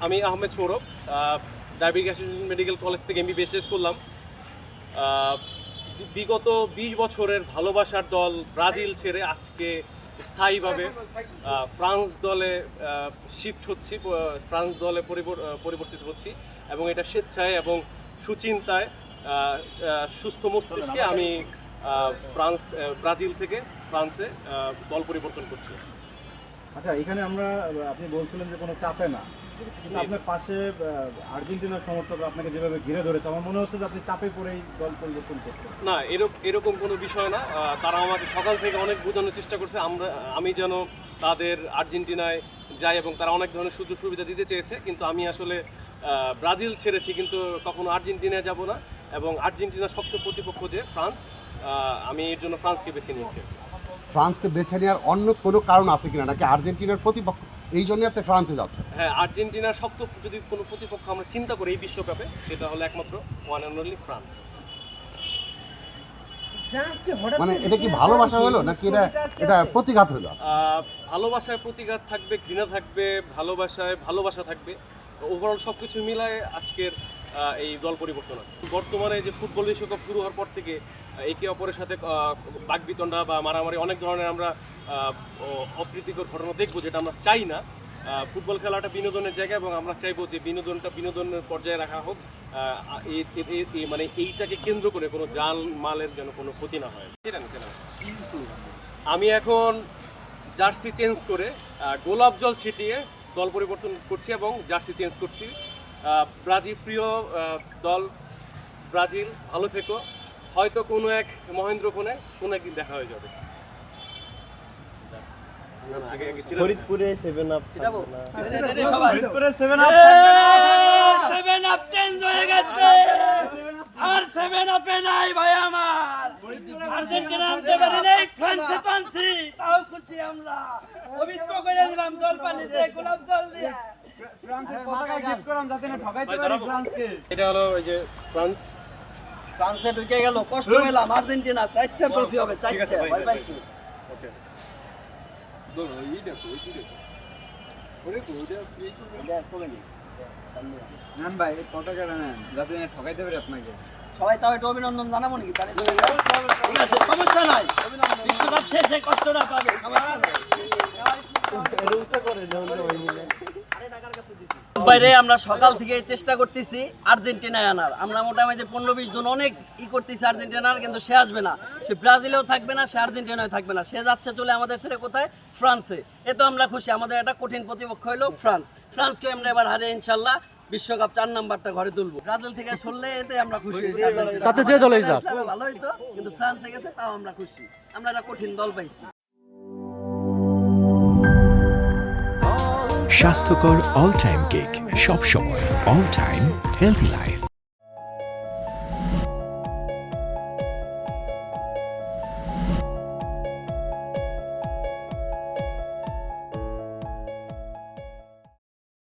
আমি Ahmed Sourav, diabetic association medical college থেকে MBBS শেষ করলাম। বিগত 20 বছরের ভালোবাসার দল ব্রাজিল ছেড়ে আজকে স্থায়ীভাবে ফ্রান্স দলে শিফট হচ্ছি, ফ্রান্স দলে পরিবর্তিত হচ্ছি এবং এটা স্বেচ্ছায় এবং সুচিন্তায় সুস্থ মস্তিষ্কে আমি ব্রাজিল থেকে ফ্রান্সে দল পরিবর্তন করছি। আচ্ছা, এখানে আপনি বলছিলেন যে কোনো চাপে না, কিন্তু আপনার পাশে আর্জেন্টিনার সমর্থকরা আপনাকে যেভাবে ঘিরে ধরেছে, আমার মনে হচ্ছে যে আপনি চাপে পড়েই দল পরিবর্তন করছেন। না, এরকম কোনো বিষয় না। তারা আমাকে সকাল থেকে অনেক বোঝানোর চেষ্টা করছে আমি যেন তাদের আর্জেন্টিনায় যাই এবং তারা অনেক ধরনের সুযোগ সুবিধা দিতে চেয়েছে, কিন্তু আমি আসলে ব্রাজিল ছেড়েছি, কিন্তু কখনো আর্জেন্টিনায় যাব না এবং আর্জেন্টিনার শক্ত প্রতিপক্ষ যে ফ্রান্স, আমি এর জন্য ফ্রান্সকে বেছে নিয়েছি। ফ্রান্সকে বেছে নেওয়ার অন্য কোনো কারণ আছে কিনা, নাকি আর্জেন্টিনার প্রতিপক্ষ এই জন্যই আপনি ফ্রান্সে যাচ্ছেন? হ্যাঁ, আর্জেন্টিনার শক্ত যদি কোনো প্রতিপক্ষ আমরা চিন্তা করি এই বিশ্বকাপে, সেটা হলো একমাত্র ওয়ান অ্যান্ড অনলি ফ্রান্স। মানে এটা কি ভালোবাসা হলো নাকি এটা প্রতিঘাত হলো? ভালোবাসায় প্রতিঘাত থাকবে, ঘৃণা থাকবে, ভালোবাসায় ভালোবাসা থাকবে, ওভারঅল সব কিছু মিলায় আজকের এই দল পরিবর্তন। বর্তমানে যে ফুটবল বিশ্বকাপ শুরু হওয়ার পর থেকে একে অপরের সাথে বাকবিতণ্ডা বা মারামারি অনেক ধরনের আমরা অপ্রীতিকর ঘটনা দেখবো, যেটা আমরা চাই না। ফুটবল খেলাটা বিনোদনের জায়গা এবং আমরা চাইবো যে বিনোদনটা বিনোদনের পর্যায়ে রাখা হোক, মানে এইটাকে কেন্দ্র করে কোনো জাল মালের যেন কোনো ক্ষতি না হয়। আমি এখন জার্সি চেঞ্জ করে গোলাপ জল ছিটিয়ে দল পরিবর্তন করছি এবং জার্সি চেঞ্জ করছি। ব্রাজিল প্রিয় দল ব্রাজিল, ভালো থেকো। হয়তো কোনো এক মহেন্দ্রক্ষণে কোনো একদিন দেখা হয়ে যাবে। ফরিদপুরে 7 আপ ফরিদপুরে 7 আপ চেঞ্জ হয়ে গেছে, আর 7 আপে নাই ভাই আমার। আর্জেন্টিনা আনতে পারি নাই, ফ্রান্সে টানছি, তাও খুশি আমরা। পবিত্র করে দিলাম জল পানি দিয়ে, গোলাপ জল দিয়ে। ফ্রান্সের পতাকা গিফট করলাম যাতে না ঠকাইতে পারি ফ্রান্সকে। এটা হলো এই যে ফ্রান্স, ফ্রান্সে ঢুকে গেল, কষ্ট পেলাম। আর্জেন্টিনা 4টা ট্রফি হবে, 4টা ভয় পাইছি। ওকে, নেন ভাই পতাকাটা নেন যাতে না ঠকাইতে পারি আপনাকে। সবাই তাও একটু অভিনন্দন জানাবো নাকি? তাহলে ঠিক আছে, সমস্যা নাই। বিশ্বকাপ শেষে কষ্টটা পাবে, সমস্যা নাই। বাইরে আমরা সকাল থেকে চেষ্টা করতেছি আর্জেন্টিনায় আনার। আমরা মোটামুটি 15-20 জন অনেক করতেছি আর্জেন্টিনার, কিন্তু সে আসবে না। সে ব্রাজিলেও থাকবে না, সে আর্জেন্টিনায় থাকবে না, সে যাচ্ছে চলে আমাদের ছেড়ে কোথায়? ফ্রান্সে। এতে আমরা খুশি। আমাদের একটা কঠিন প্রতিপক্ষ হলো ফ্রান্স। ফ্রান্সকে আমরা এবার হারিয়ে ইনশাল্লাহ বিশ্বকাপ 4 নাম্বারটা ঘরে তুলবো। ব্রাজিল থেকে সরলে এতে আমরা খুশি হয়েছি। তাতে যে দলই যাক ভালো হইতো, কিন্তু ফ্রান্সে গেছে তাও আমরা খুশি। আমরা একটা কঠিন দল পাইছি। স্বাস্থ্যকর অল টাইম কেক, সব সময় অল টাইম হেলদি লাইফ।